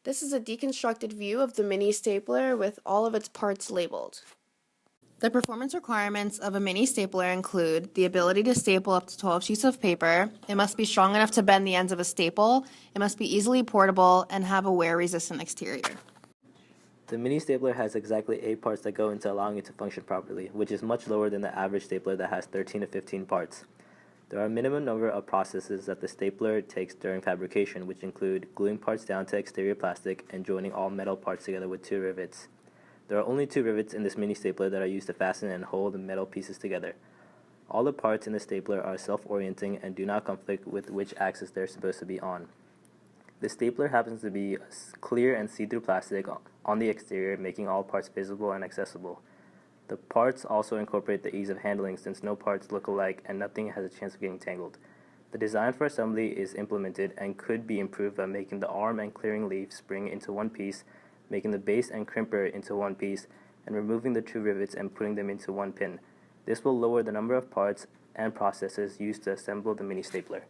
This is a deconstructed view of the mini stapler with all of its parts labeled. The performance requirements of a mini stapler include the ability to staple up to 12 sheets of paper, it must be strong enough to bend the ends of a staple, it must be easily portable, and have a wear-resistant exterior. The mini stapler has exactly 8 parts that go into allowing it to function properly, which is much lower than the average stapler that has 13 to 15 parts. There are a minimum number of processes that the stapler takes during fabrication, which include gluing parts down to exterior plastic and joining all metal parts together with 2 rivets. There are only 2 rivets in this mini stapler that are used to fasten and hold the metal pieces together. All the parts in the stapler are self-orienting and do not conflict with which axis they're supposed to be on. The stapler happens to be clear and see-through plastic on the exterior, making all parts visible and accessible. The parts also incorporate the ease of handling since no parts look alike and nothing has a chance of getting tangled. The design for assembly is implemented and could be improved by making the arm and clearing leaf spring into one piece, making the base and crimper into one piece, and removing the 2 rivets and putting them into one pin. This will lower the number of parts and processes used to assemble the mini stapler.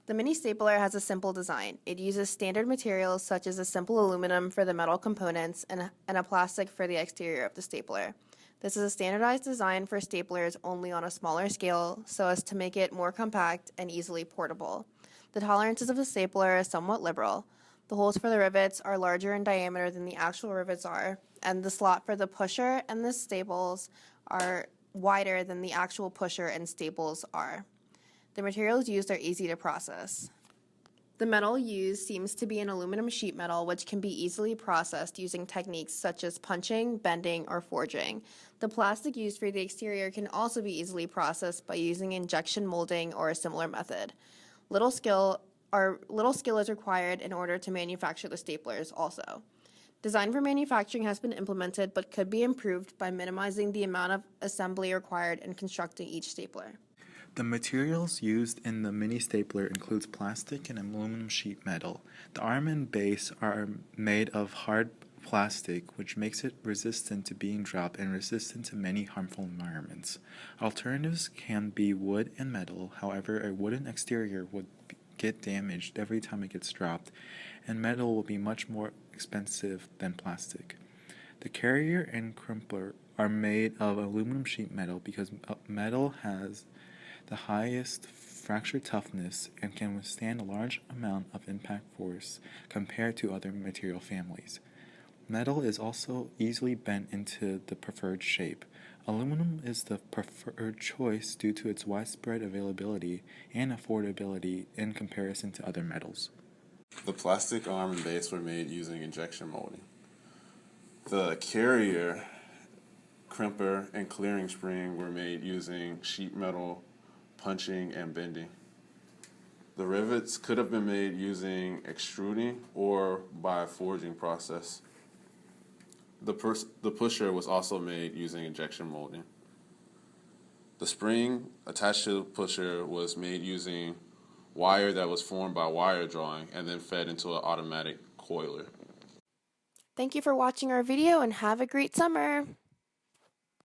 The mini stapler has a simple design. It uses standard materials such as a simple aluminum for the metal components and a plastic for the exterior of the stapler. This is a standardized design for staplers only on a smaller scale so as to make it more compact and easily portable. The tolerances of the stapler are somewhat liberal. The holes for the rivets are larger in diameter than the actual rivets are, and the slot for the pusher and the staples are wider than the actual pusher and staples are. The materials used are easy to process. The metal used seems to be an aluminum sheet metal, which can be easily processed using techniques such as punching, bending, or forging. The plastic used for the exterior can also be easily processed by using injection molding or a similar method. Little skill is required in order to manufacture the staplers also. Design for manufacturing has been implemented but could be improved by minimizing the amount of assembly required in constructing each stapler. The materials used in the mini stapler includes plastic and aluminum sheet metal. The arm and base are made of hard plastic, which makes it resistant to being dropped and resistant to many harmful environments. Alternatives can be wood and metal, however, a wooden exterior would get damaged every time it gets dropped, and metal will be much more expensive than plastic. The carrier and crimper are made of aluminum sheet metal because metal has the highest fracture toughness and can withstand a large amount of impact force compared to other material families. Metal is also easily bent into the preferred shape. Aluminum is the preferred choice due to its widespread availability and affordability in comparison to other metals. The plastic arm and base were made using injection molding. The carrier, crimper, and clearing spring were made using sheet metal, punching, and bending. The rivets could have been made using extruding or by a forging process. The pusher was also made using injection molding. The spring attached to the pusher was made using wire that was formed by wire drawing and then fed into an automatic coiler. Thank you for watching our video and have a great summer!